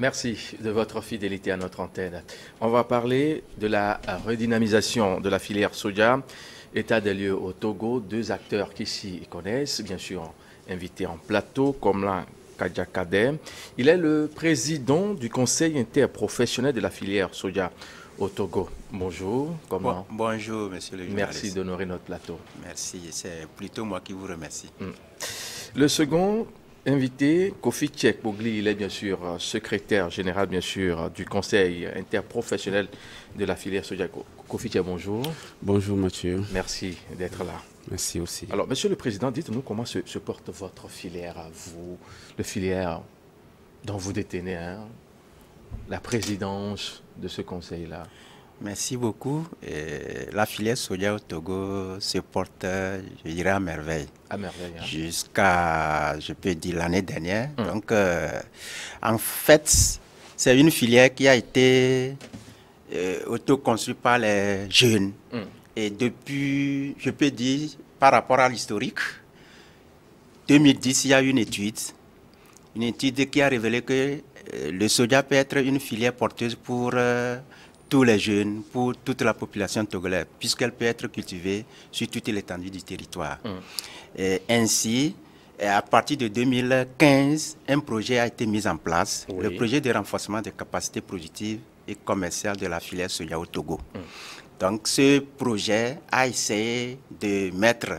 Merci de votre fidélité à notre antenne. On va parler de la redynamisation de la filière soja. État des lieux au Togo, deux acteurs qui s'y connaissent, bien sûr invités en plateau, comme là, Kadjakadé. Il est le président du conseil interprofessionnel de la filière soja au Togo. Bonjour, comment? Bonjour, monsieur le journaliste. Merci d'honorer notre plateau. Merci, c'est plutôt moi qui vous remercie. Le second invité, Kofi Tchek-Bogli, il est bien sûr secrétaire général bien sûr du conseil interprofessionnel de la filière soja. Kofi Tchek, bonjour. Bonjour Mathieu. Merci d'être là. Merci aussi. Alors, monsieur le président, dites-nous comment se porte votre filière à vous, le filière dont vous détenez la présidence de ce conseil-là. Merci beaucoup. La filière soja au Togo se porte, je dirais, à merveille. À merveille. Jusqu'à, je peux dire, l'année dernière. Donc, en fait, c'est une filière qui a été autoconstruite par les jeunes. Et depuis, je peux dire, par rapport à l'historique, 2010, il y a eu une étude qui a révélé que le soja peut être une filière porteuse pour tous les jeunes, pour toute la population togolaise, puisqu'elle peut être cultivée sur toute l'étendue du territoire. Et ainsi, à partir de 2015, un projet a été mis en place, le projet de renforcement des capacités productives et commerciales de la filière soja au Togo. Donc, ce projet a essayé de mettre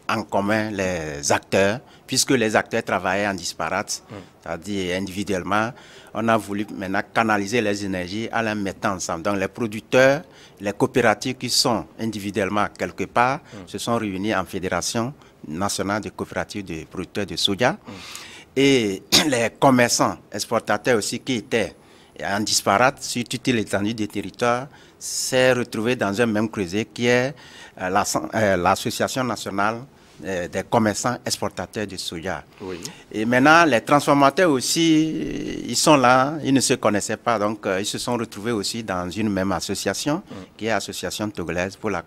en commun les acteurs, puisque les acteurs travaillaient en disparate, c'est-à-dire individuellement. On a voulu maintenant canaliser les énergies en les mettant ensemble. Donc, les producteurs, les coopératives qui sont individuellement quelque part, se sont réunis en Fédération nationale de coopératives de producteurs de soja. Et les commerçants, exportateurs aussi, qui étaient en disparate sur toute l'étendue des territoires, s'est retrouvé dans un même creuset qui est l'Association nationale des commerçants exportateurs de soja. Et maintenant, les transformateurs aussi, ils sont là, ils ne se connaissaient pas, donc ils se sont retrouvés aussi dans une même association, qui est l'Association togolaise pour la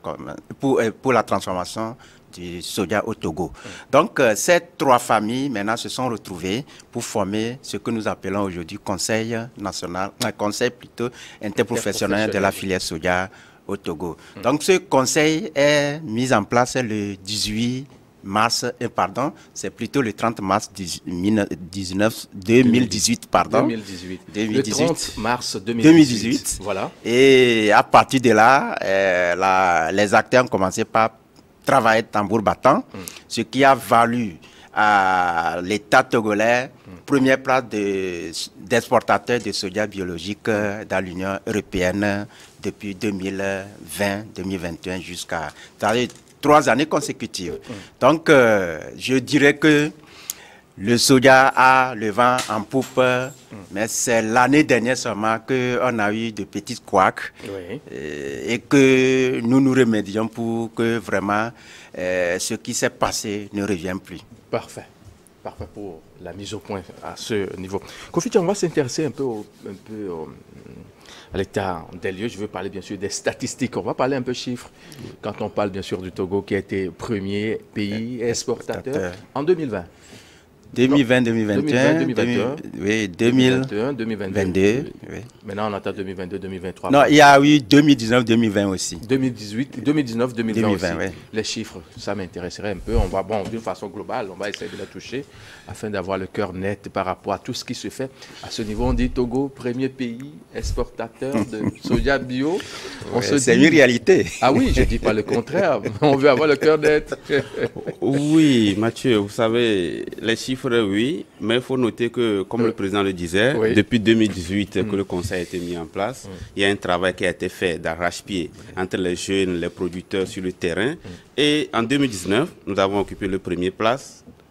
transformation du soja au Togo. Donc, ces trois familles, maintenant, se sont retrouvées pour former ce que nous appelons aujourd'hui Conseil national, Conseil plutôt interprofessionnel de la filière soja au Togo. Donc, ce conseil est mis en place le 18 mars, c'est plutôt le 30 mars 2018, pardon. 2018. Le 30 mars 2018. Voilà. Et à partir de là, les acteurs ont commencé par travailler tambour battant, ce qui a valu à l'État togolais première place d'exportateur de soja biologique dans l'Union européenne depuis 2020-2021 jusqu'à 3 années consécutives. Donc, je dirais que le soja a le vent en poupe, mais c'est l'année dernière seulement qu'on a eu de petits couacs et que nous nous remédions pour que vraiment ce qui s'est passé ne revienne plus. Parfait. Parfait pour la mise au point à ce niveau. Kofi, on va s'intéresser un peu à l'état des lieux. Je veux parler bien sûr des statistiques. On va parler un peu chiffres. Quand on parle bien sûr du Togo qui a été premier pays exportateur en 2020. 2020-2021, oui, 2021-2022. Oui. Maintenant, on attend 2022-2023. Non, il y a eu 2019-2020 aussi. 2019-2020 aussi. Oui. Les chiffres, ça m'intéresserait un peu. On va, d'une façon globale, on va essayer de les toucher afin d'avoir le cœur net par rapport à tout ce qui se fait. À ce niveau, on dit Togo, premier pays exportateur de soja bio. C'est une réalité. Ah oui, je ne dis pas le contraire. On veut avoir le cœur net. Oui, Mathieu, vous savez, les chiffres, oui, mais il faut noter que, comme le président le disait, depuis 2018 que le conseil a été mis en place, il y a un travail qui a été fait d'arrache-pied entre les jeunes, les producteurs sur le terrain. Et en 2019, nous avons occupé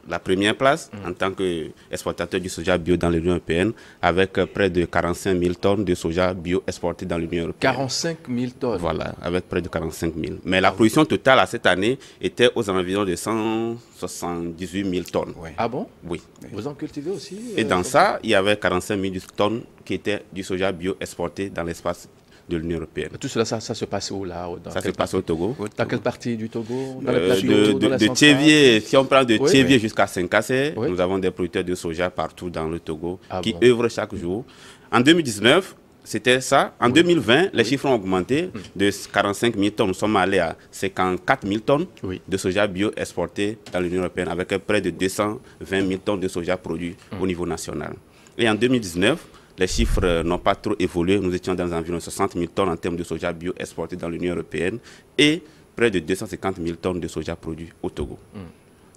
la première place en tant qu'exportateur du soja bio dans l'Union européenne, avec près de 45 000 tonnes de soja bio exportées dans l'Union européenne. 45 000 tonnes. Voilà, avec près de 45 000. Mais la production totale à cette année était aux environs de 178 000 tonnes. Ah bon? Oui. Vous en cultivez aussi Et dans ça, il y avait 45 000 tonnes qui étaient du soja bio exporté dans l'espace de l'Union européenne. Tout cela, ça se passe où là? Ça se passe au Togo. Dans quelle partie du Togo? De Thiévié, si on parle de Thiévié jusqu'à Saint-Cassé, oui. Nous avons des producteurs de soja partout dans le Togo qui œuvrent chaque jour. En 2019, c'était ça. En 2020, les chiffres ont augmenté de 45 000 tonnes. Nous sommes allés à 54 000 tonnes de soja bio exporté dans l'Union européenne avec près de 220 000 tonnes de soja produit au niveau national. Et en 2019, les chiffres n'ont pas trop évolué. Nous étions dans environ 60 000 tonnes en termes de soja bio exporté dans l'Union européenne et près de 250 000 tonnes de soja produit au Togo.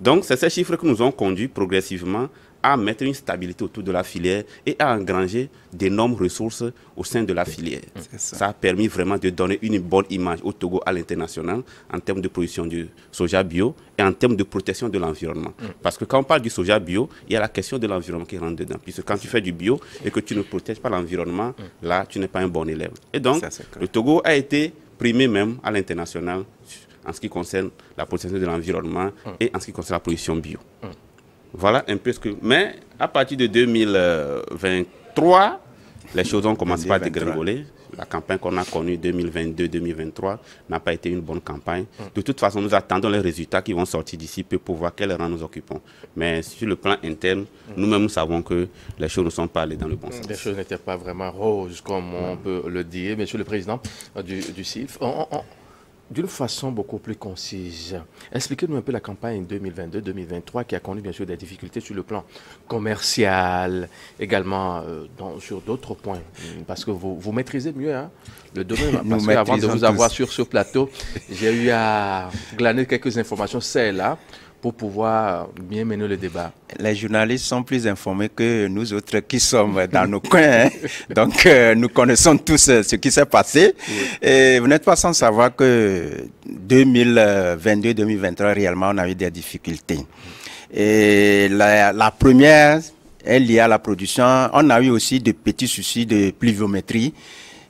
Donc, c'est ces chiffres qui nous ont conduit progressivement à mettre une stabilité autour de la filière et à engranger d'énormes ressources au sein de la filière. Ça a permis vraiment de donner une bonne image au Togo à l'international en termes de production du soja bio et en termes de protection de l'environnement. Parce que quand on parle du soja bio, il y a la question de l'environnement qui rentre dedans. Puisque quand tu fais du bio et que tu ne protèges pas l'environnement, là, tu n'es pas un bon élève. Et donc, le Togo a été primé même à l'international en ce qui concerne la protection de l'environnement et en ce qui concerne la production bio. Voilà un peu ce que... Mais à partir de 2023, les choses ont commencé à dégringoler. La campagne qu'on a connue 2022-2023 n'a pas été une bonne campagne. De toute façon, nous attendons les résultats qui vont sortir d'ici peu pour voir quel rang nous occupons. Mais sur le plan interne, nous-mêmes, nous savons que les choses ne sont pas allées dans le bon sens. Les choses n'étaient pas vraiment roses, comme on peut le dire. Monsieur le Président du CILF, d'une façon beaucoup plus concise, expliquez-nous un peu la campagne 2022-2023 qui a connu bien sûr des difficultés sur le plan commercial, également sur d'autres points, parce que vous maîtrisez mieux le domaine. Parce qu'avant de vous avoir sur ce plateau, j'ai eu à glaner quelques informations, celles-là, pour pouvoir bien mener le débat. Les journalistes sont plus informés que nous autres qui sommes dans nos coins. Donc, nous connaissons tous ce qui s'est passé. Et vous n'êtes pas sans savoir que 2022-2023, réellement, on a eu des difficultés. Et la première est liée à la production. On a eu aussi de petits soucis de pluviométrie,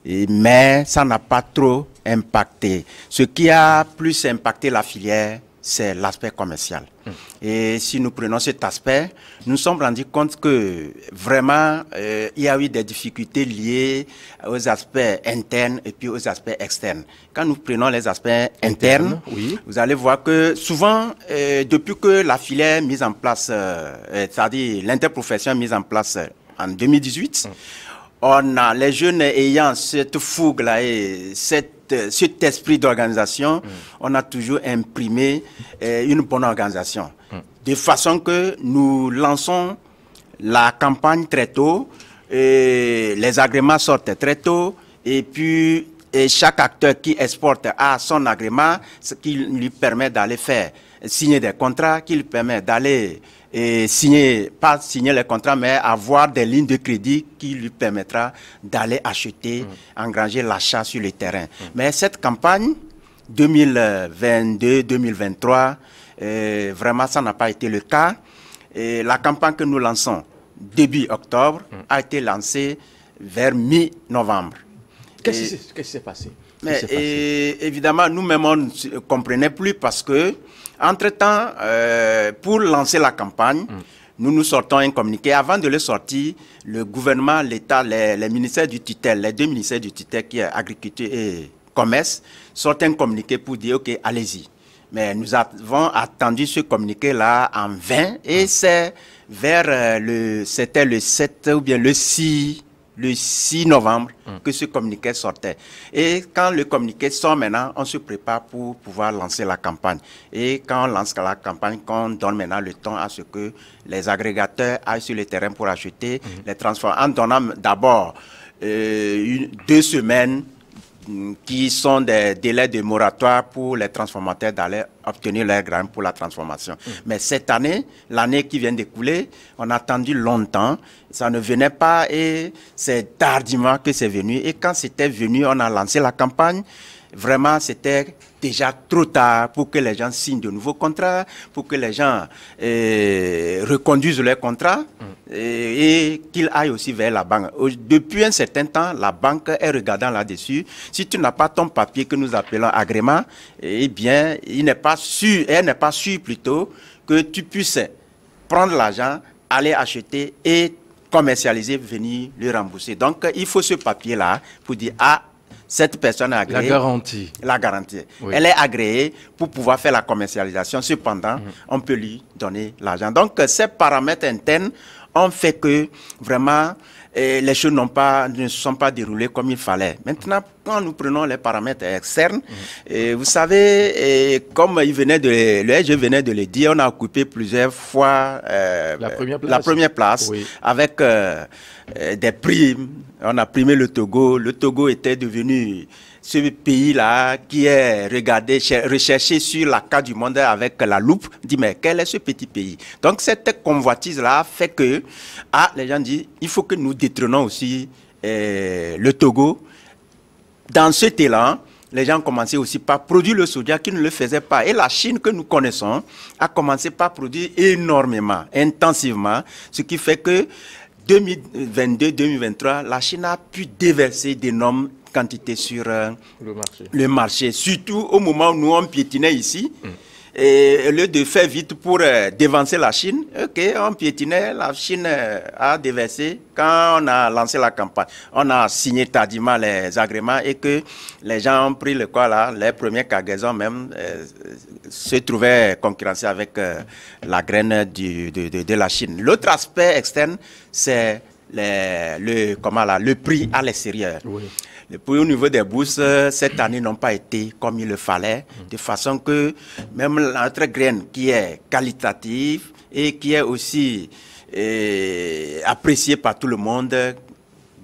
mais ça n'a pas trop impacté. Ce qui a plus impacté la filière, c'est l'aspect commercial. Et si nous prenons cet aspect, nous nous sommes rendus compte que vraiment, il y a eu des difficultés liées aux aspects internes et puis aux aspects externes. Quand nous prenons les aspects internes, vous allez voir que souvent, depuis que la filière est mise en place, c'est-à-dire l'interprofession mise en place en 2018, on a les jeunes ayant cette fougue-là et cet esprit d'organisation, on a toujours imprimé une bonne organisation. De façon que nous lançons la campagne très tôt, et les agréments sortent très tôt, et puis chaque acteur qui exporte a son agrément, ce qui lui permet d'aller faire signer des contrats, qui lui permet d'aller pas signer les contrats, mais avoir des lignes de crédit qui lui permettra d'aller acheter, engranger l'achat sur le terrain. Mais cette campagne 2022-2023, vraiment, ça n'a pas été le cas. Et la campagne que nous lançons début octobre a été lancée vers mi-novembre. Qu'est-ce qui s'est passé? Mais évidemment, nous-mêmes, on ne comprenait plus parce que entre-temps, pour lancer la campagne, nous sortons un communiqué. Avant de le sortir, le gouvernement, l'État, les ministères du tutelle, les deux ministères du tutelle qui est agriculture et commerce, sortent un communiqué pour dire, OK, allez-y. Mais nous avons attendu ce communiqué-là en vain et c'est vers c'était le 7 ou bien le 6 novembre que ce communiqué sortait. Et quand le communiqué sort maintenant, on se prépare pour pouvoir lancer la campagne. Et quand on lance la campagne, on donne maintenant le temps à ce que les agrégateurs aillent sur le terrain pour acheter les transformateurs. En donnant d'abord 2 semaines qui sont des délais de moratoire pour les transformateurs d'aller obtenir leur grain pour la transformation. Mais cette année, l'année qui vient d'écouler, on a attendu longtemps, ça ne venait pas et c'est tardivement que c'est venu. Et quand c'était venu, on a lancé la campagne. Vraiment, c'était déjà trop tard pour que les gens signent de nouveaux contrats, pour que les gens reconduisent leurs contrats et qu'ils aillent aussi vers la banque. Depuis un certain temps, la banque est regardant là-dessus. Si tu n'as pas ton papier que nous appelons agrément, eh bien, elle n'est pas sûre plutôt que tu puisses prendre l'argent, aller acheter et commercialiser, venir le rembourser. Donc, il faut ce papier-là pour dire, ah, cette personne est agréée. La garantie. La garantie. Oui. Elle est agréée pour pouvoir faire la commercialisation. Cependant, on peut lui donner l'argent. Donc, ces paramètres internes ont fait que vraiment les choses ne sont pas déroulées comme il fallait. Maintenant, quand nous prenons les paramètres externes, vous savez, comme le SG venait de le dire, on a occupé plusieurs fois la première place oui. Avec des primes. On a primé le Togo. Le Togo était devenu ce pays-là qui est recherché sur la carte du monde avec la loupe, dit mais quel est ce petit pays? Donc cette convoitise-là fait que les gens disent il faut que nous détrônons aussi le Togo. Dans cet élan, les gens ont commencé aussi par produire le soja qui ne le faisait pas. Et la Chine que nous connaissons a commencé par produire énormément, intensivement, ce qui fait que 2022-2023, la Chine a pu déverser d'énormes quantités sur le marché. Surtout au moment où nous on piétinait ici. Et au lieu de faire vite pour dévancer la Chine, on piétinait, la Chine a déversé. Quand on a lancé la campagne, on a signé tardivement les agréments et que les gens ont pris le quoi là, les premières cargaisons même se trouvaient concurrencés avec la graine de la Chine. L'autre aspect externe, c'est le prix à l'extérieur. Oui. Les prix au niveau des bourses, cette année, n'ont pas été comme il le fallait, de façon que même notre graine qui est qualitative et qui est aussi appréciée par tout le monde,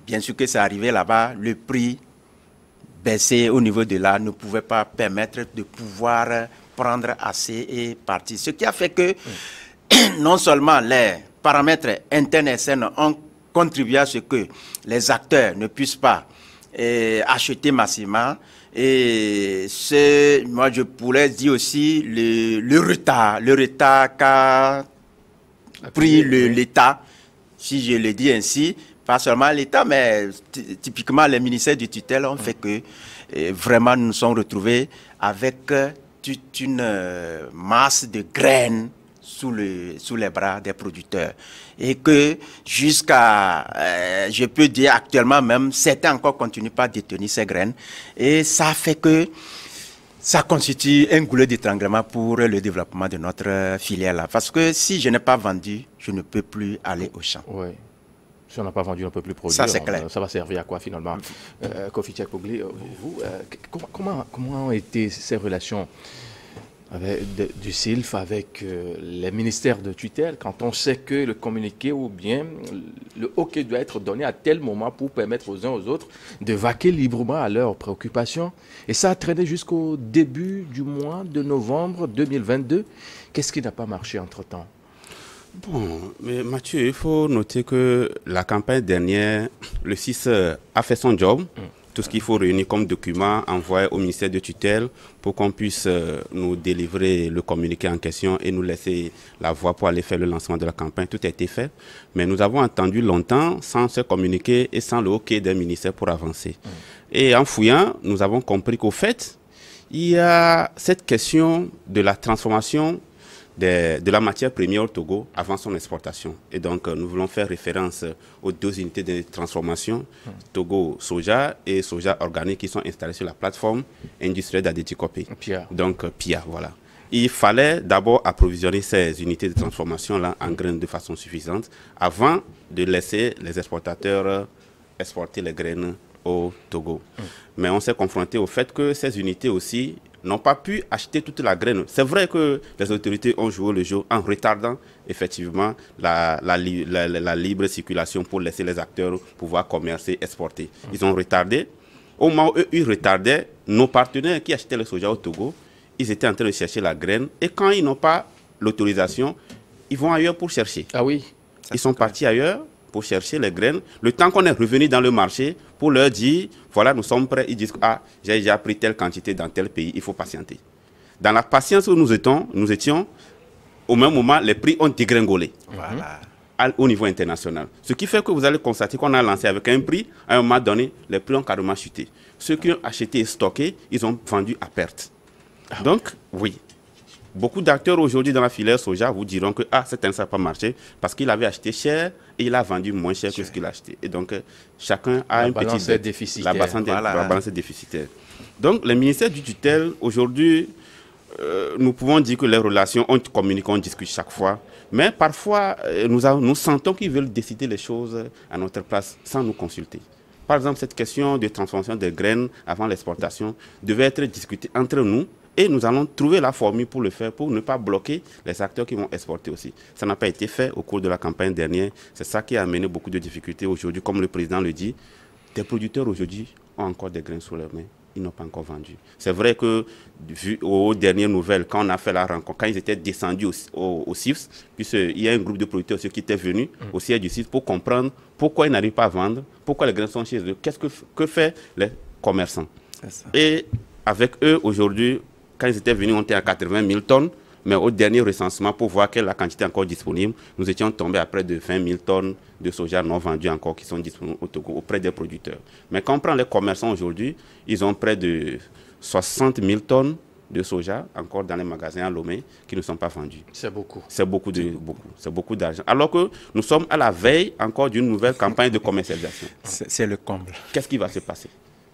bien sûr que c'est arrivé là-bas, le prix baissé au niveau de là ne pouvait pas permettre de pouvoir prendre assez et partir. Ce qui a fait que non seulement les paramètres internes et externes ont contribué à ce que les acteurs ne puissent pas acheter massivement. Et moi je pourrais dire aussi le retard qu'a pris l'État, si je le dis ainsi, pas seulement l'État, mais typiquement les ministères du tutelle ont fait que vraiment nous nous sommes retrouvés avec toute une masse de graines sous les bras des producteurs. Et que jusqu'à, je peux dire actuellement même, certains encore continuent pas à détenir ces graines. Et ça fait que ça constitue un goulot d'étranglement pour le développement de notre filière là. Parce que si je n'ai pas vendu, je ne peux plus aller au champ. Oui. Si on n'a pas vendu, on ne peut plus produire. Ça, c'est clair. Ça va servir à quoi finalement? Kofi Tchekpogli, vous, comment ont été ces relations du SILF avec les ministères de tutelle, quand on sait que le communiqué ou bien le OK doit être donné à tel moment pour permettre aux uns aux autres de vaquer librement à leurs préoccupations. Et ça a traîné jusqu'au début du mois de novembre 2022. Qu'est-ce qui n'a pas marché entre-temps? Bon, mais Mathieu, il faut noter que la campagne dernière, le 6 a fait son job. Tout ce qu'il faut réunir comme document, envoyer au ministère de tutelle pour qu'on puisse nous délivrer le communiqué en question et nous laisser la voie pour aller faire le lancement de la campagne. Tout a été fait. Mais nous avons attendu longtemps sans ce communiqué et sans le OK d'un ministère pour avancer. Et en fouillant, nous avons compris qu'au fait, il y a cette question de la transformation de la matière première au Togo avant son exportation. Et donc, nous voulons faire référence aux deux unités de transformation, Togo Soja et Soja Organique, qui sont installées sur la plateforme industrielle d'Adétikopé. Donc, PIA, voilà. Il fallait d'abord approvisionner ces unités de transformation-là en graines de façon suffisante avant de laisser les exportateurs exporter les graines au Togo. Mais on s'est confronté au fait que ces unités aussi n'ont pas pu acheter toute la graine. C'est vrai que les autorités ont joué le jeu en retardant effectivement la libre circulation pour laisser les acteurs pouvoir commercer, exporter. Ils ont retardé. Au moment où ils retardaient, nos partenaires qui achetaient le soja au Togo, ils étaient en train de chercher la graine. Et quand ils n'ont pas l'autorisation, ils vont ailleurs pour chercher. Ah oui. Ils sont partis ailleurs pour chercher les graines. Le temps qu'on est revenu dans le marché pour leur dire, voilà, nous sommes prêts, ils disent, ah, j'ai déjà pris telle quantité dans tel pays, il faut patienter. Dans la patience où nous étions, au même moment, les prix ont dégringolé. Voilà. Au niveau international. Ce qui fait que vous allez constater qu'on a lancé avec un prix, à un moment donné, les prix ont carrément chuté. Ceux qui ont acheté et stocké, ils ont vendu à perte. Donc, oui. Beaucoup d'acteurs aujourd'hui dans la filière soja vous diront que cette année ça n'a pas marché parce qu'il avait acheté cher et il a vendu moins cher que ce qu'il a acheté. Et donc, chacun a un petit déficit. La balance est déficitaire. Donc, les ministères du tutelle, aujourd'hui, nous pouvons dire que les relations, on communique, on discute chaque fois. Mais parfois, nous sentons qu'ils veulent décider les choses à notre place sans nous consulter. Par exemple, cette question de transformation des graines avant l'exportation devait être discutée entre nous et nous allons trouver la formule pour le faire, pour ne pas bloquer les acteurs qui vont exporter aussi. Ça n'a pas été fait au cours de la campagne dernière. C'est ça qui a amené beaucoup de difficultés aujourd'hui. Comme le président le dit, des producteurs aujourd'hui ont encore des graines sous leurs mains. Ils n'ont pas encore vendu. C'est vrai que, vu aux dernières nouvelles, quand on a fait la rencontre, quand ils étaient descendus au CIFS, puisqu'il y a un groupe de producteurs aussi qui était venu au siège du CIFS pour comprendre pourquoi ils n'arrivent pas à vendre, pourquoi les graines sont chez eux, que fait les commerçants. Et avec eux, aujourd'hui, quand ils étaient venus, on était à 80 000 tonnes, mais au dernier recensement, pour voir quelle est la quantité encore disponible, nous étions tombés à près de 20 000 tonnes de soja non vendues encore qui sont disponibles au Togo, auprès des producteurs. Mais quand on prend les commerçants aujourd'hui, ils ont près de 60 000 tonnes de soja encore dans les magasins à Lomé qui ne sont pas vendus. C'est beaucoup. C'est beaucoup d'argent. Alors que nous sommes à la veille encore d'une nouvelle campagne de commercialisation. C'est le comble. Qu'est-ce qui va se passer?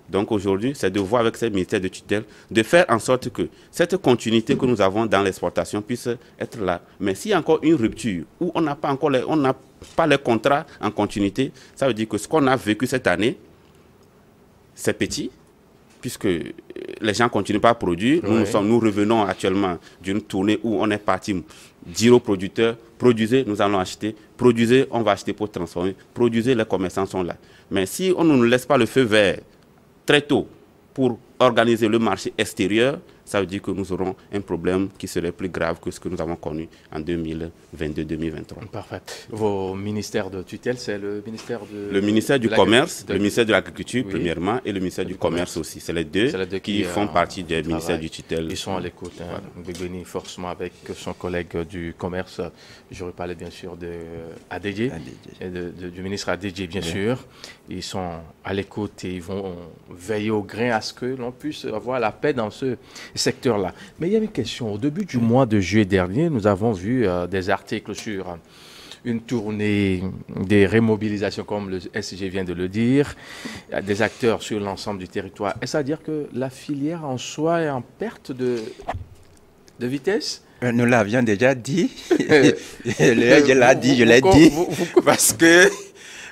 Donc aujourd'hui, c'est de voir avec ces ministères de tutelle, de faire en sorte que cette continuité que nous avons dans l'exportation puisse être là. Mais s'il y a encore une rupture, où on n'a pas encore les contrats en continuité, ça veut dire que ce qu'on a vécu cette année, c'est petit, puisque les gens ne continuent pas à produire. Oui. Nous revenons actuellement d'une tournée où on est parti dire aux producteurs, produisez, nous allons acheter, produisez, on va acheter pour transformer, produisez, les commerçants sont là. Mais si on ne nous laisse pas le feu vert très tôt pour organiser le marché extérieur, ça veut dire que nous aurons un problème qui serait plus grave que ce que nous avons connu en 2022-2023. Parfait. Vos ministères de tutelle, c'est le ministère de... Le ministère du Commerce, le ministère de l'Agriculture, oui, premièrement, et le ministère du Commerce aussi. C'est les deux qui font partie des ministères du tutelle. Ils sont à l'écoute. Voilà. Béni, forcément, avec son collègue du Commerce, j'aurais parlé bien sûr de ADG, du ministre ADG, bien sûr. Ils sont à l'écoute et ils vont veiller au grain à ce que l'on puisse avoir la paix dans ce secteur-là. Mais il y a une question. Au début du mois de juillet dernier, nous avons vu des articles sur une tournée des remobilisations, comme le SG vient de le dire, des acteurs sur l'ensemble du territoire. Est-ce à dire que la filière en soi est en perte de vitesse? Nous l'avions déjà dit. Je l'ai dit. Parce que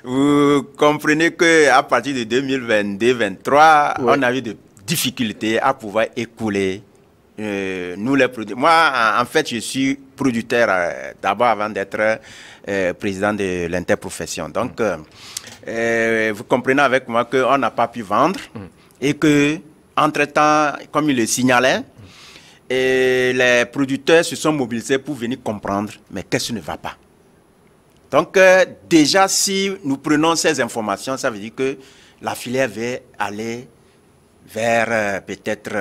vous comprenez qu'à partir de 2022-2023, on a eu de difficulté à pouvoir écouler nous les produits. Moi, en fait, je suis producteur d'abord avant d'être président de l'interprofession. Donc, vous comprenez avec moi qu'on n'a pas pu vendre et que, entre-temps, comme il le signalait, les producteurs se sont mobilisés pour venir comprendre, mais qu'est-ce qui ne va pas? Donc, déjà, si nous prenons ces informations, ça veut dire que la filière va aller vers peut-être,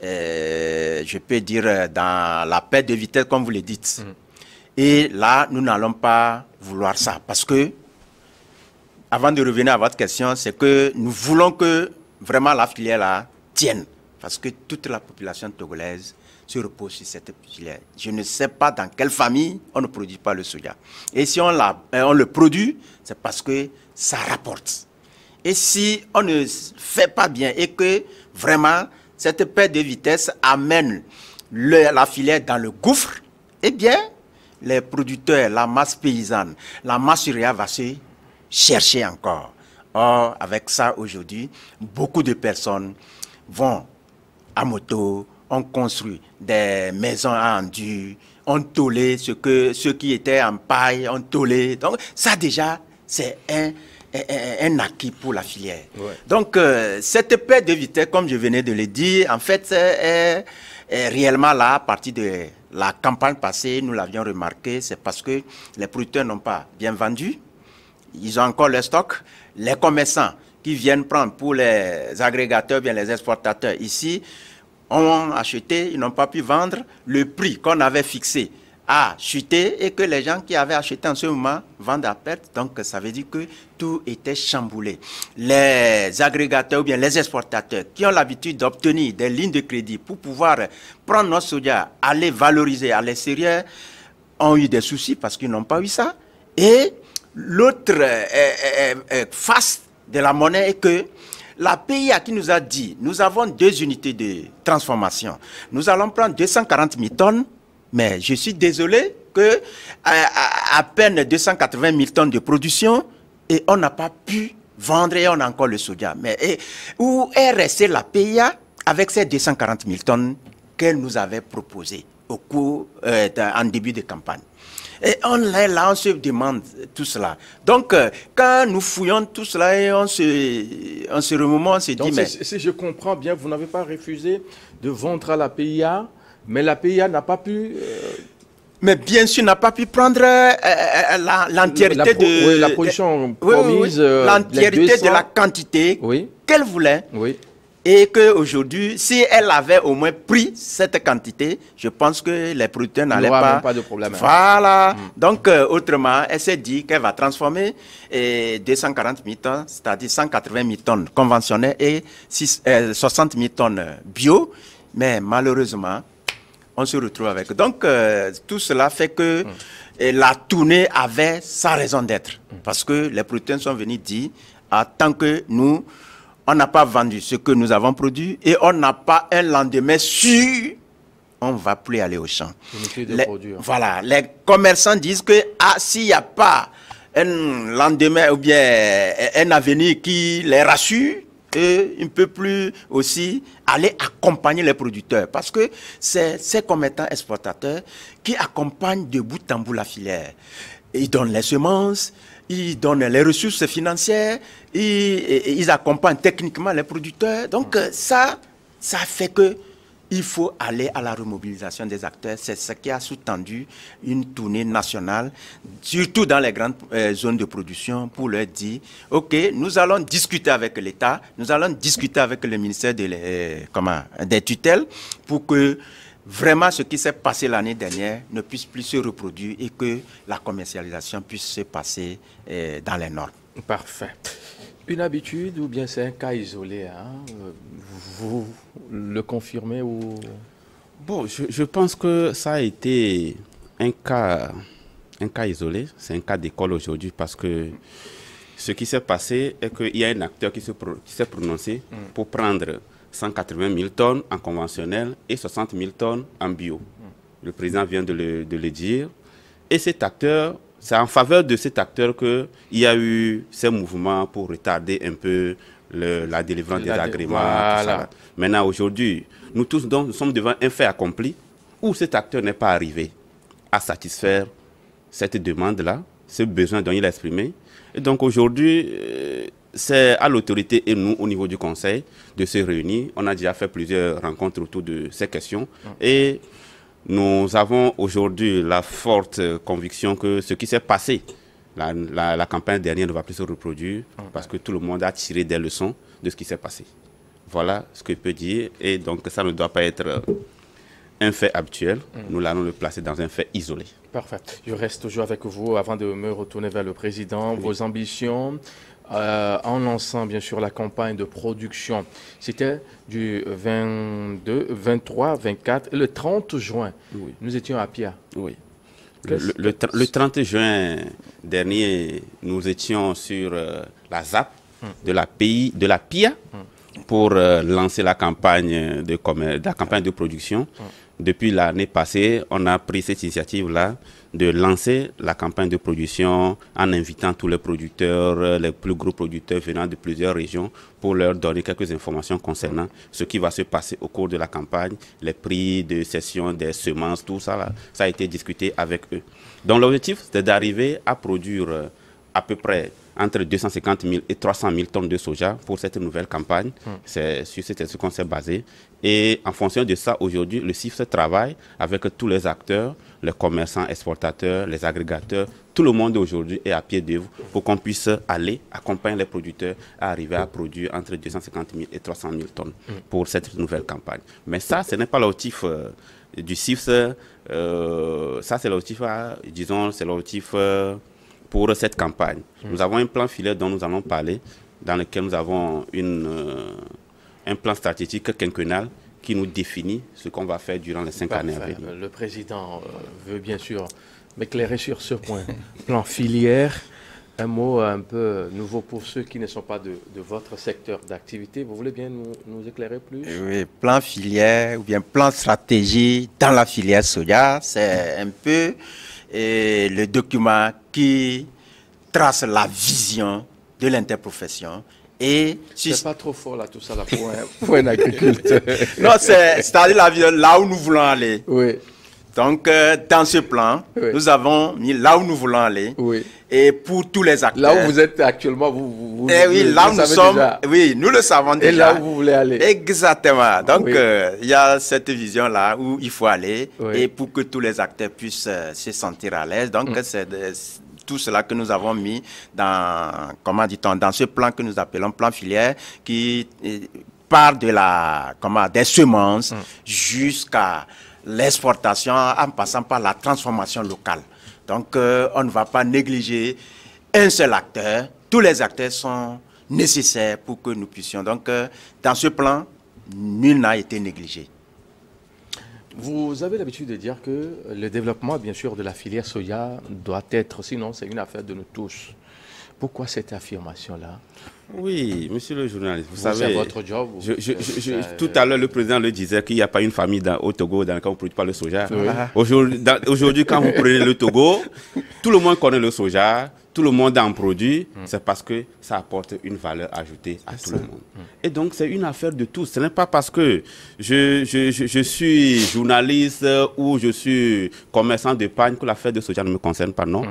je peux dire, dans la perte de vitesse, comme vous le dites. Et là, nous n'allons pas vouloir ça. Parce que, avant de revenir à votre question, c'est que nous voulons que vraiment la filière là tienne. Parce que toute la population togolaise se repose sur cette filière. Je ne sais pas dans quelle famille on ne produit pas le soja. Et si on le produit, c'est parce que ça rapporte. Et si on ne fait pas bien et que vraiment cette perte de vitesse amène la filière dans le gouffre, eh bien, les producteurs, la masse paysanne, la masse céréale va se chercher encore. Or, avec ça aujourd'hui, beaucoup de personnes vont à moto, ont construit des maisons à endur, ont tôlé ceux qui étaient en paille, ont tôlé. Donc, ça déjà, c'est un acquis pour la filière. Ouais. Donc, cette perte de vitesse, comme je venais de le dire, en fait, est réellement là, à partir de la campagne passée, nous l'avions remarqué, c'est parce que les producteurs n'ont pas bien vendu, ils ont encore le stock, les commerçants qui viennent prendre pour les agrégateurs, bien les exportateurs ici, ont acheté, ils n'ont pas pu vendre, le prix qu'on avait fixé a chuté et que les gens qui avaient acheté en ce moment vendent à perte. Donc, ça veut dire que tout était chamboulé. Les agrégateurs ou bien les exportateurs qui ont l'habitude d'obtenir des lignes de crédit pour pouvoir prendre notre soja, aller valoriser à l'extérieur, ont eu des soucis parce qu'ils n'ont pas eu ça. Et l'autre face de la monnaie est que la PIA qui nous a dit, nous avons 2 unités de transformation. Nous allons prendre 240 000 tonnes, mais je suis désolé que à peine 280 000 tonnes de production et on n'a pas pu vendre et on a encore le soja. Mais où est restée la PIA avec ces 240 000 tonnes qu'elle nous avait proposées au cours, en début de campagne? Et on est là, on se demande tout cela. Donc, quand nous fouillons tout cela et on se remomente, on se dit... Mais si je comprends bien, vous n'avez pas refusé de vendre à la PIA, mais la PIA n'a pas pu... Mais bien sûr, n'a pas pu prendre l'entièreté de... la production promise... l'entièreté de la quantité qu'elle voulait. Oui. Et qu'aujourd'hui, si elle avait au moins pris cette quantité, je pense que les producteurs n'allaient pas de problème. Voilà. Donc, autrement, elle s'est dit qu'elle va transformer 240 000 tonnes, c'est-à-dire 180 000 tonnes conventionnelles et 60 000 tonnes bio. Mais malheureusement, on se retrouve avec. Donc, tout cela fait que la tournée avait sa raison d'être. Parce que les producteurs sont venus dire, tant que nous... on n'a pas vendu ce que nous avons produit et on n'a pas un lendemain sûr, on ne va plus aller au champ. Voilà, les commerçants disent que s'il n'y a pas un lendemain ou bien un avenir qui les rassure, et ils ne peuvent plus aussi aller accompagner les producteurs. Parce que c'est ces commettants exportateurs qui accompagnent de bout en bout la filière. Ils donnent les semences, ils donnent les ressources financières, ils accompagnent techniquement les producteurs. Donc ça fait que il faut aller à la remobilisation des acteurs. C'est ce qui a sous-tendu une tournée nationale, surtout dans les grandes zones de production, pour leur dire, OK, nous allons discuter avec l'État, nous allons discuter avec le ministère des tutelles, pour que vraiment ce qui s'est passé l'année dernière ne puisse plus se reproduire et que la commercialisation puisse se passer dans les normes. Parfait. Une habitude ou bien c'est un cas isolé, hein? Vous le confirmez ou... Bon, je pense que ça a été un cas isolé, c'est un cas d'école aujourd'hui parce que ce qui s'est passé est qu'il y a un acteur qui s'est prononcé pour prendre 180 000 tonnes en conventionnel et 60 000 tonnes en bio. Le président vient de le dire. Et cet acteur, c'est en faveur de cet acteur qu'il y a eu ces mouvements pour retarder un peu la délivrance des agréments. Voilà. Maintenant, aujourd'hui, nous tous donc, nous sommes devant un fait accompli où cet acteur n'est pas arrivé à satisfaire cette demande-là, ce besoin dont il a exprimé. Et donc aujourd'hui, c'est à l'autorité et nous, au niveau du Conseil, de se réunir. On a déjà fait plusieurs rencontres autour de ces questions. Et nous avons aujourd'hui la forte conviction que ce qui s'est passé, la campagne dernière ne va plus se reproduire parce que tout le monde a tiré des leçons de ce qui s'est passé. Voilà ce que je peux dire. Et donc, ça ne doit pas être un fait habituel. Nous allons le placer dans un fait isolé. Parfait. Je reste toujours avec vous avant de me retourner vers le président. Oui. Vos ambitions en lançant bien sûr la campagne de production. C'était du 22, 23, 24 et le 30 juin. Oui. Nous étions à Pia. Oui. Le 30 juin dernier, nous étions sur la ZAP de la PIA pour lancer la campagne de production. Depuis l'année passée, on a pris cette initiative-là de lancer la campagne de production en invitant tous les producteurs, les plus gros producteurs venant de plusieurs régions pour leur donner quelques informations concernant ce qui va se passer au cours de la campagne, les prix de cession des semences, tout ça, là, ça a été discuté avec eux. Donc l'objectif, c'est d'arriver à produire à peu près entre 250 000 et 300 000 tonnes de soja pour cette nouvelle campagne. C'est sur ce qu'on s'est basé. Et en fonction de ça, aujourd'hui, le CIFS travaille avec tous les acteurs, les commerçants, exportateurs, les agrégateurs. Tout le monde aujourd'hui est à pied d'œuvre pour qu'on puisse aller accompagner les producteurs à arriver à produire entre 250 000 et 300 000 tonnes pour cette nouvelle campagne. Mais ça, ce n'est pas l'objectif du CIFS. Ça, c'est l'objectif, disons, c'est l'objectif pour cette campagne. Nous avons un plan filaire dont nous allons parler, dans lequel nous avons un plan stratégique quinquennal qui nous définit ce qu'on va faire durant les 5 années à venir. Le président veut bien sûr m'éclairer sur ce point. Plan filière, un mot un peu nouveau pour ceux qui ne sont pas de votre secteur d'activité. Vous voulez bien nous éclairer plus? Oui, plan filière ou bien plan stratégie dans la filière soja, c'est un peu le document qui trace la vision de l'interprofession. C'est pas trop fort là, tout ça, là, pour un agriculteur. Non, c'est-à-dire la vision là où nous voulons aller. Oui. Donc, dans ce plan, nous avons mis là où nous voulons aller. Oui. Et pour tous les acteurs. Là où vous êtes actuellement, oui, là où nous sommes, déjà. Oui, nous le savons déjà. Et là où vous voulez aller. Exactement. Donc, il y a cette vision-là où il faut aller. Et pour que tous les acteurs puissent se sentir à l'aise. Donc, c'est tout cela que nous avons mis dans, comment dit-on, dans ce plan que nous appelons plan filière, qui part de des semences jusqu'à l'exportation en passant par la transformation locale. Donc, on ne va pas négliger un seul acteur. Tous les acteurs sont nécessaires pour que nous puissions. Donc, dans ce plan, nul n'a été négligé. Vous avez l'habitude de dire que le développement, bien sûr, de la filière soja doit être, sinon c'est une affaire de nous tous. Pourquoi cette affirmation-là? Oui, monsieur le journaliste, vous savez, c'est votre job. Tout à l'heure, le président le disait qu'il n'y a pas une famille au Togo dans laquelle on ne produit pas le soja. Oui. Aujourd'hui, quand vous prenez le Togo, tout le monde connaît le soja, tout le monde en produit, c'est parce que ça apporte une valeur ajoutée à tout le monde. Et donc, c'est une affaire de tous. Ce n'est pas parce que je suis journaliste ou je suis commerçant de pagne que l'affaire de soja ne me concerne pas, non.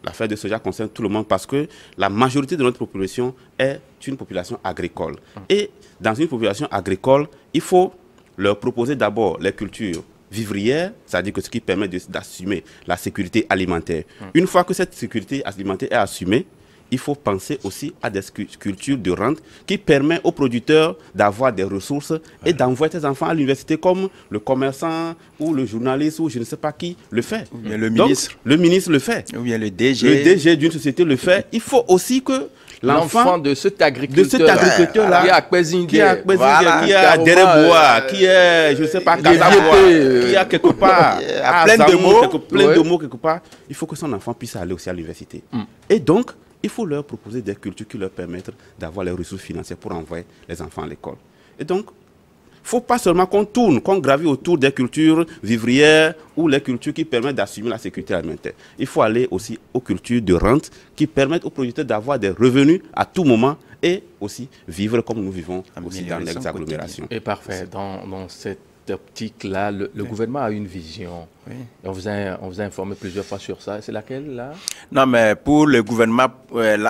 L'affaire de soja concerne tout le monde parce que la majorité de notre population est une population agricole. Et dans une population agricole, il faut leur proposer d'abord les cultures vivrière, c'est-à-dire que ce qui permet d'assumer la sécurité alimentaire. Une fois que cette sécurité alimentaire est assumée, il faut penser aussi à des cultures de rente qui permettent aux producteurs d'avoir des ressources et d'envoyer ses enfants à l'université comme le commerçant ou le journaliste ou je ne sais pas qui le fait. Ou bien le ministre. Donc, le ministre le fait. Ou bien le DG. Le DG d'une société le fait. Il faut aussi que l'enfant de cet agriculteur-là, qui a Derebois, qui est, je ne sais pas, Kazabois, qui a quelque part, plein de mots quelque part, il faut que son enfant puisse aller aussi à l'université. Et donc, il faut leur proposer des cultures qui leur permettent d'avoir les ressources financières pour envoyer les enfants à l'école. Et donc, il ne faut pas seulement qu'on tourne, qu'on gravit autour des cultures vivrières ou les cultures qui permettent d'assumer la sécurité alimentaire. Il faut aller aussi aux cultures de rente qui permettent aux producteurs d'avoir des revenus à tout moment et aussi vivre comme nous vivons aussi dans les agglomérations. Et parfait. Dans cette optique-là, le gouvernement a une vision. Oui. On vous a informé plusieurs fois sur ça. C'est laquelle, là? Non, mais pour le gouvernement,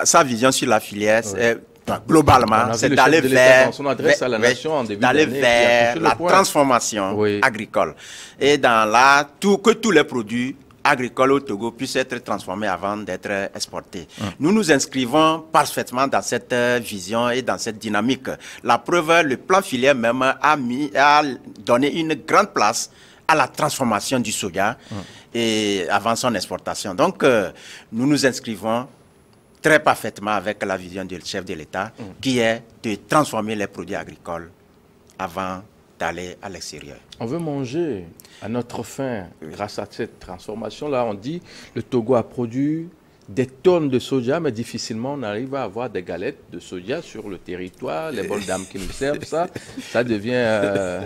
sa vision sur la filière, c'est globalement, c'est d'aller vers la transformation agricole. Et que tous les produits agricoles au Togo puissent être transformés avant d'être exportés. Nous nous inscrivons parfaitement dans cette vision et dans cette dynamique. La preuve, le plan filière même a donné une grande place à la transformation du soja et avant son exportation. Donc, nous nous inscrivons très parfaitement avec la vision du chef de l'État, qui est de transformer les produits agricoles avant d'aller à l'extérieur. On veut manger à notre faim grâce à cette transformation-là. On dit le Togo a produit des tonnes de soja, mais difficilement on arrive à avoir des galettes de soja sur le territoire. Les bonnes dames qui nous servent ça devient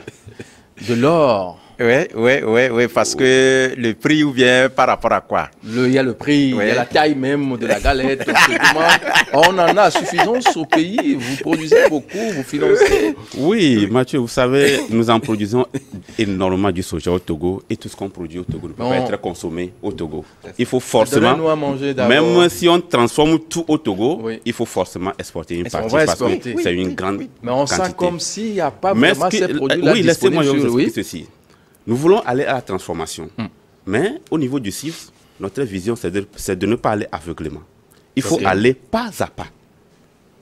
de l'or. Oui, parce que le prix ou bien par rapport à quoi? Il y a le prix, il y a la taille même de la galette. On en a suffisance au pays, vous produisez beaucoup, vous financez. Oui, Mathieu, vous savez, nous en produisons énormément du soja au Togo et tout ce qu'on produit au Togo ne peut pas être consommé au Togo. Il faut forcément, même si on transforme tout au Togo, il faut forcément exporter une partie parce que c'est une grande quantité. Mais on sent comme s'il n'y a pas vraiment ces produits-là. Oui, laissez-moi vous expliquer ceci. Nous voulons aller à la transformation. Mais au niveau du CIFS, notre vision, c'est de ne pas aller aveuglément. Il faut aller pas à pas.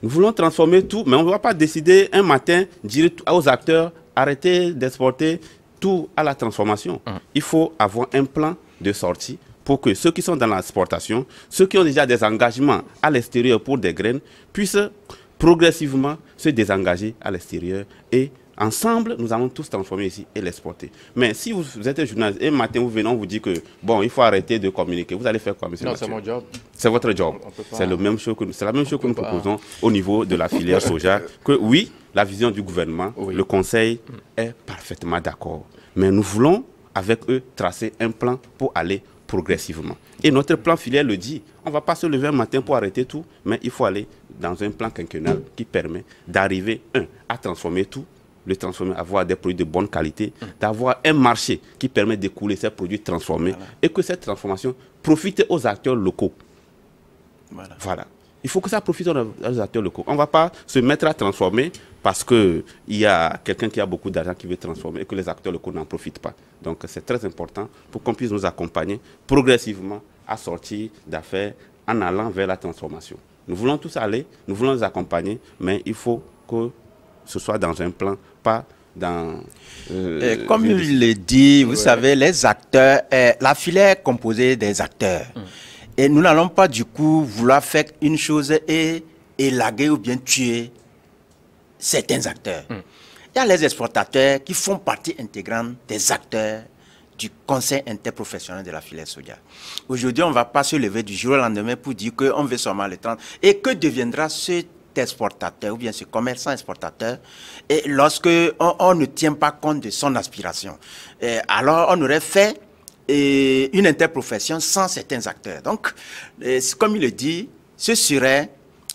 Nous voulons transformer tout, mais on ne va pas décider un matin, dire aux acteurs, arrêtez d'exporter tout à la transformation. Il faut avoir un plan de sortie pour que ceux qui sont dans l'exportation, ceux qui ont déjà des engagements à l'extérieur pour des graines, puissent progressivement se désengager à l'extérieur et ensemble, nous allons tous transformer ici et l'exporter. Mais si vous êtes journaliste et un matin, vous venez, on vous dit que, bon, il faut arrêter de communiquer. Vous allez faire quoi, monsieur? Non, c'est mon job. C'est votre job. C'est la même chose que nous proposons au niveau de la filière soja. Que oui, la vision du gouvernement, le Conseil est parfaitement d'accord. Mais nous voulons, avec eux, tracer un plan pour aller progressivement. Et notre plan filière le dit. On ne va pas se lever un matin pour arrêter tout, mais il faut aller dans un plan quinquennal qui permet d'arriver, à transformer tout, le transformer, avoir des produits de bonne qualité, d'avoir un marché qui permet d'écouler ces produits transformés et que cette transformation profite aux acteurs locaux. Voilà. Il faut que ça profite aux acteurs locaux. On ne va pas se mettre à transformer parce qu'il y a quelqu'un qui a beaucoup d'argent qui veut transformer et que les acteurs locaux n'en profitent pas. Donc c'est très important pour qu'on puisse nous accompagner progressivement à sortir d'affaires en allant vers la transformation. Nous voulons tous aller, nous voulons les accompagner, mais il faut que ce soit dans un plan, pas dans... comme il le dit, vous savez, les acteurs, la filière est composée des acteurs. Et nous n'allons pas du coup vouloir faire une chose et élaguer ou bien tuer certains acteurs. Il y a les exportateurs qui font partie intégrante des acteurs du Conseil interprofessionnel de la filière soja. Aujourd'hui, on ne va pas se lever du jour au lendemain pour dire qu'on veut seulement les 30. Et que deviendra cet exportateur ou bien ce commerçant exportateur et lorsque on ne tient pas compte de son aspiration? Alors, on aurait fait une interprofession sans certains acteurs. Donc, comme il le dit, ce serait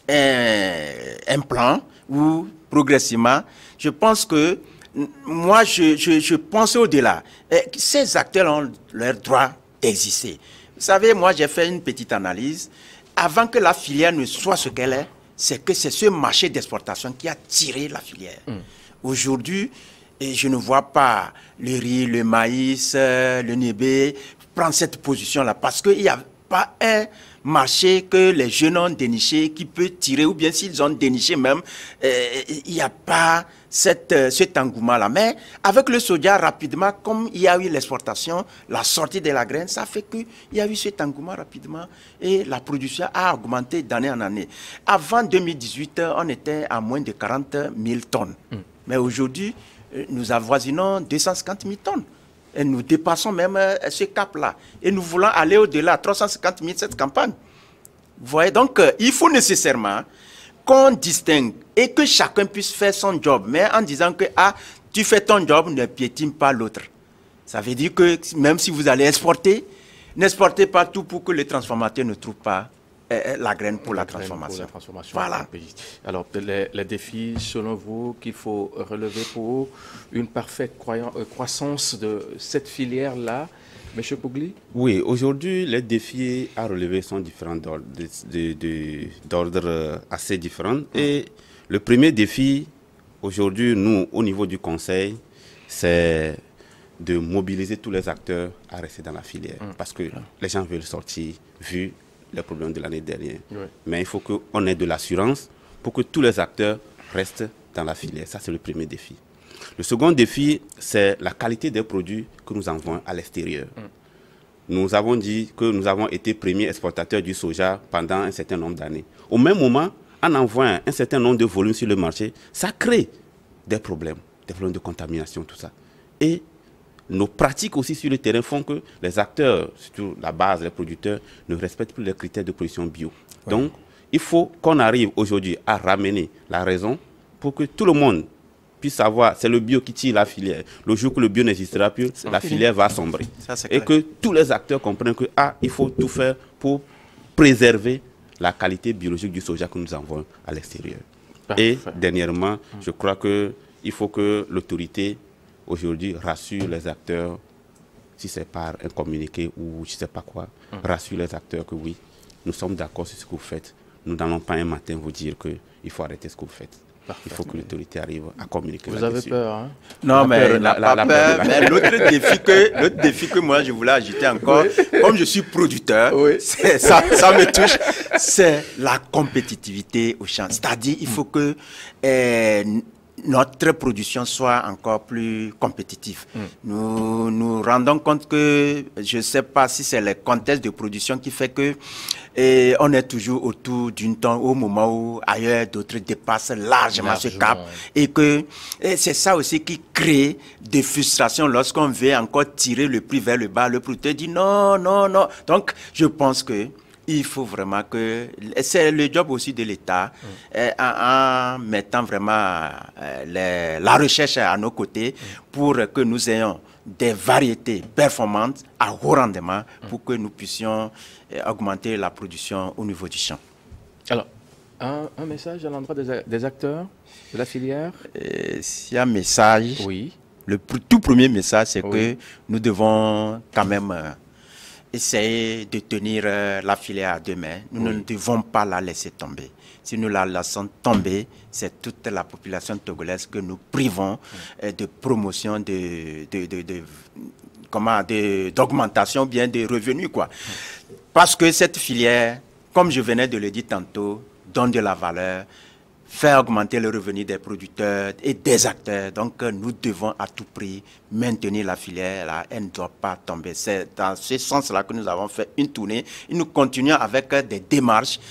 un plan où, progressivement, je pense que, moi, je pense au-delà. Ces acteurs ont leur droit d'exister. Vous savez, moi, j'ai fait une petite analyse. Avant que la filière ne soit ce qu'elle est, c'est que c'est ce marché d'exportation qui a tiré la filière. Aujourd'hui, et je ne vois pas le riz, le maïs, le nébé prendre cette position-là parce qu'il n'y a pas un marché que les jeunes ont déniché qui peut tirer, ou bien s'ils ont déniché même, il n'y a pas cet engouement-là. Mais avec le soja, rapidement, comme il y a eu l'exportation, la sortie de la graine, ça fait qu'il y a eu cet engouement rapidement et la production a augmenté d'année en année. Avant 2018, on était à moins de 40 000 tonnes. Mais aujourd'hui, nous avoisinons 250 000 tonnes. Et nous dépassons même ce cap-là. Et nous voulons aller au-delà, 350 000 cette campagne. Vous voyez, donc il faut nécessairement qu'on distingue et que chacun puisse faire son job. Mais en disant que tu fais ton job, ne piétine pas l'autre. Ça veut dire que même si vous allez exporter, n'exportez pas tout pour que le transformateur ne trouve pas la graine pour la transformation. Voilà. Alors, les défis, selon vous, qu'il faut relever pour une parfaite croissance de cette filière-là, M. Pougli? Oui, aujourd'hui, les défis à relever sont différents, d'ordre assez différents. Et le premier défi, aujourd'hui, nous, au niveau du Conseil, c'est de mobiliser tous les acteurs à rester dans la filière. Parce que les gens veulent sortir, vu les problèmes de l'année dernière. Mais il faut qu'on ait de l'assurance pour que tous les acteurs restent dans la filière. Ça, c'est le premier défi. Le second défi, c'est la qualité des produits que nous envoyons à l'extérieur. Nous avons dit que nous avons été premiers exportateurs du soja pendant un certain nombre d'années. Au même moment, en envoyant un certain nombre de volumes sur le marché, ça crée des problèmes de contamination, tout ça. Et nos pratiques aussi sur le terrain font que les acteurs, surtout la base, les producteurs, ne respectent plus les critères de production bio. Donc, il faut qu'on arrive aujourd'hui à ramener la raison pour que tout le monde puissent savoir, c'est le bio qui tire la filière. Le jour que le bio n'existera plus, la filière va sombrer. Et que tous les acteurs comprennent que il faut tout faire pour préserver la qualité biologique du soja que nous envoyons à l'extérieur. Et dernièrement, je crois qu'il faut que l'autorité aujourd'hui rassure les acteurs, si c'est par un communiqué ou je ne sais pas quoi, rassure les acteurs que oui, nous sommes d'accord sur ce que vous faites. Nous n'allons pas un matin vous dire qu'il faut arrêter ce que vous faites. Il faut que l'autorité arrive à communiquer. Vous avez peur, hein? Non, mais l'autre défi que moi je voulais ajouter encore, comme je suis producteur, ça me touche, c'est la compétitivité au champ. C'est-à-dire il faut que notre production soit encore plus compétitive. Nous nous rendons compte que, je ne sais pas si c'est le contexte de production qui fait que on est toujours autour d'une tonne au moment où ailleurs d'autres dépassent largement ce cap. Et que c'est ça aussi qui crée des frustrations lorsqu'on veut encore tirer le prix vers le bas. Le producteur dit non, non, non. Donc, je pense que il faut vraiment que... C'est le job aussi de l'État, en mettant vraiment la recherche à nos côtés pour que nous ayons des variétés performantes à haut rendement pour que nous puissions augmenter la production au niveau du champ. Alors, un message à l'endroit des acteurs de la filière? S'il y a un message, le tout premier message, c'est que nous devons quand même... essayer de tenir la filière à deux mains. Nous ne devons pas la laisser tomber. Si nous la laissons tomber, c'est toute la population togolaise que nous privons de promotion, d'augmentation, bien de revenus, quoi. Parce que cette filière, comme je venais de le dire tantôt, donne de la valeur, faire augmenter le revenu des producteurs et des acteurs. Donc, nous devons à tout prix maintenir la filière. Là, elle ne doit pas tomber. C'est dans ce sens-là que nous avons fait une tournée. Et nous continuons avec des démarches.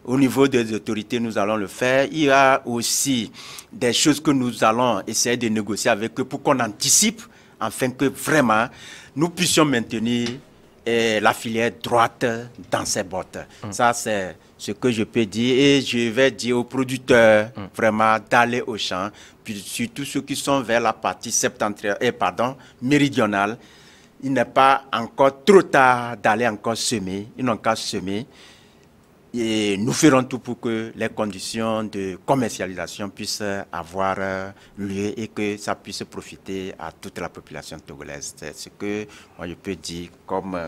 Au niveau des autorités, nous allons le faire. Il y a aussi des choses que nous allons essayer de négocier avec eux pour qu'on anticipe, afin que vraiment nous puissions maintenir la filière droite dans ses bottes. Ça, c'est ce que je peux dire. Et je vais dire aux producteurs vraiment d'aller au champ, puis surtout ceux qui sont vers la partie méridionale. Il n'est pas encore trop tard d'aller encore semer. Ils n'ont qu'à semer. Et nous ferons tout pour que les conditions de commercialisation puissent avoir lieu et que ça puisse profiter à toute la population togolaise. C'est ce que moi je peux dire comme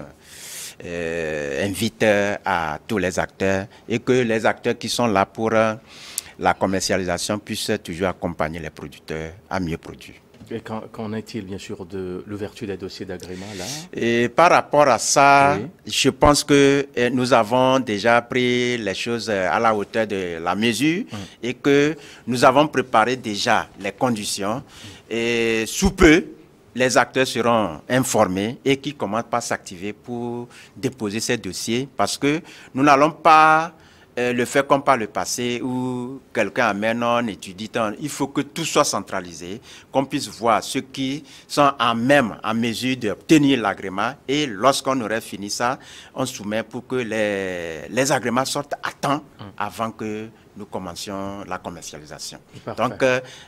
invite à tous les acteurs et que les acteurs qui sont là pour la commercialisation puissent toujours accompagner les producteurs à mieux produire. Et qu'en est-il, bien sûr, de l'ouverture des dossiers d'agrément, là? Et par rapport à ça, je pense que nous avons déjà pris les choses à la hauteur de la mesure et que nous avons préparé déjà les conditions. Et sous peu, les acteurs seront informés et qui commencent par s'activer pour déposer ces dossiers parce que nous n'allons pas... le fait comme par le passé où quelqu'un amène, on étudie, il faut que tout soit centralisé, qu'on puisse voir ceux qui sont en mesure d'obtenir l'agrément et lorsqu'on aurait fini ça, on soumet pour que les agréments sortent à temps avant que nous commencions la commercialisation. Parfait. Donc,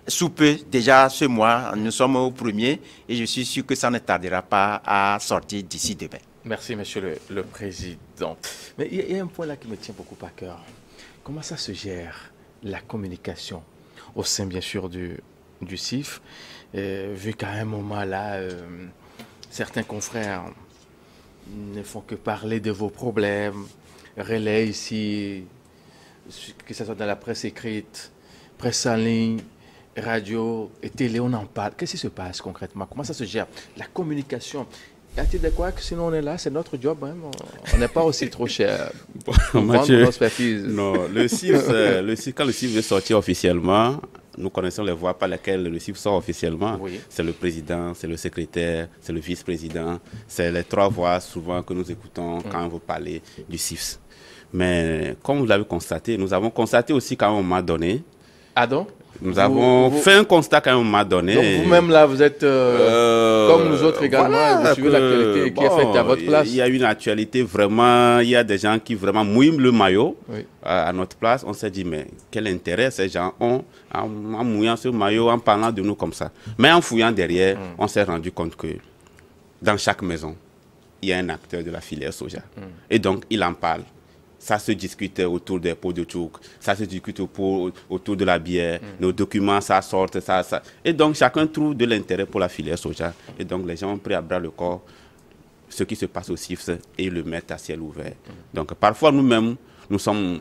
sous peu, déjà ce mois, nous sommes au 1er et je suis sûr que ça ne tardera pas à sortir d'ici demain. Merci, Monsieur le Président. Mais il y a un point là qui me tient beaucoup à cœur. Comment ça se gère, la communication, au sein, bien sûr, du CIF, vu qu'à un moment là, certains confrères ne font que parler de vos problèmes, relaient ici, que ce soit dans la presse écrite, presse en ligne, radio et télé, on en parle. Qu'est-ce qui se passe concrètement? Comment ça se gère, la communication? Y a-t-il de quoi que sinon on est là, c'est notre job, hein? On n'est pas aussi trop cher. Mathieu, non, le CIF, quand le CIF veut sortir officiellement, nous connaissons les voies par lesquelles le CIF sort officiellement. C'est le président, c'est le secrétaire, c'est le vice-président. C'est les trois voix souvent que nous écoutons quand on veut parler du CIF. Mais comme vous l'avez constaté, nous avons constaté aussi qu'à un moment donné, Ah donc nous avons fait un constat qu'à un moment donné. Donc vous-même là, vous êtes comme nous autres également, voilà, vous suivez l'actualité qui est faite à votre place. Il y a une actualité vraiment, il y a des gens qui vraiment mouillent le maillot à notre place. On s'est dit, mais quel intérêt ces gens ont en mouillant ce maillot, en parlant de nous comme ça. Mais en fouillant derrière, on s'est rendu compte que dans chaque maison, il y a un acteur de la filière soja. Et donc, il en parle. Ça se discute autour des pots de tchouk, ça se discute autour de la bière, nos documents, ça sort, ça. Et donc, chacun trouve de l'intérêt pour la filière soja. Et donc, les gens ont pris à bras le corps ce qui se passe au CIFS et le mettent à ciel ouvert. Donc, parfois, nous-mêmes, nous sommes...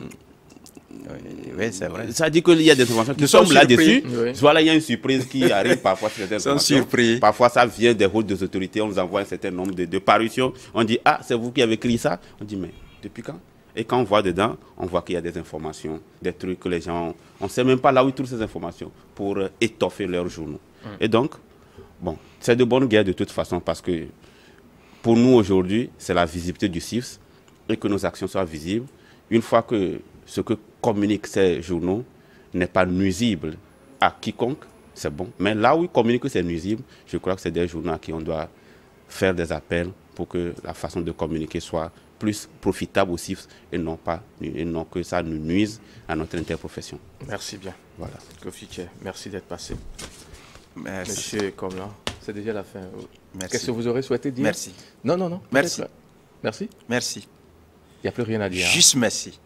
Oui, c'est vrai. Ça dit qu'il y a des informations qui sont là-dessus. Voilà, il y a une surprise qui arrive parfois sur certaines informations. Parfois, ça vient des hautes autorités. On nous envoie un certain nombre de parutions. On dit, ah, c'est vous qui avez écrit ça. On dit, mais depuis quand? Et quand on voit dedans, on voit qu'il y a des informations, des trucs que les gens... On ne sait même pas là où ils trouvent ces informations pour étoffer leurs journaux. Et donc, bon, c'est de bonne guerre de toute façon parce que pour nous aujourd'hui, c'est la visibilité du CIFS et que nos actions soient visibles. Une fois que ce que communiquent ces journaux n'est pas nuisible à quiconque, c'est bon. Mais là où ils communiquent que c'est nuisible, je crois que c'est des journaux à qui on doit faire des appels pour que la façon de communiquer soit plus profitable au CIFS et non que ça nous nuise à notre interprofession. Merci bien. Voilà. Kofi Tché, merci d'être passé. Merci. Monsieur Komlan, c'est déjà la fin. Merci. Qu'est-ce que vous aurez souhaité dire? Merci. Non. Merci. Merci. Merci. Il n'y a plus rien à dire. Juste merci.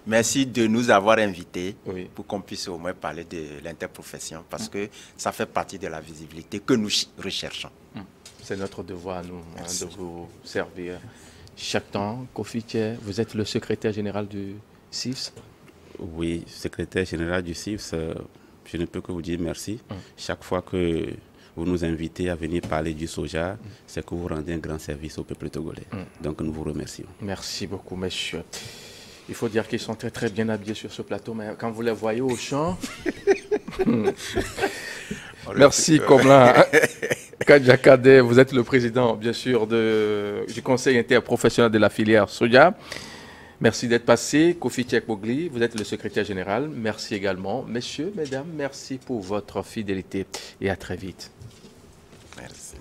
Merci de nous avoir invités pour qu'on puisse au moins parler de l'interprofession parce que ça fait partie de la visibilité que nous recherchons. C'est notre devoir, nous, de vous servir chaque temps. Kofi Tché, vous êtes le secrétaire général du CIFS? Oui, secrétaire général du CIFS, je ne peux que vous dire merci. Chaque fois que vous nous invitez à venir parler du soja, c'est que vous rendez un grand service au peuple togolais. Donc nous vous remercions. Merci beaucoup, monsieur. Il faut dire qu'ils sont très très bien habillés sur ce plateau, mais quand vous les voyez au champ... Merci, Komlan Kadjakade, vous êtes le président, bien sûr, du Conseil interprofessionnel de la filière soja. Merci d'être passé. Kofi Tché Kpogli, vous êtes le secrétaire général. Merci également. Messieurs, mesdames, merci pour votre fidélité et à très vite. Merci.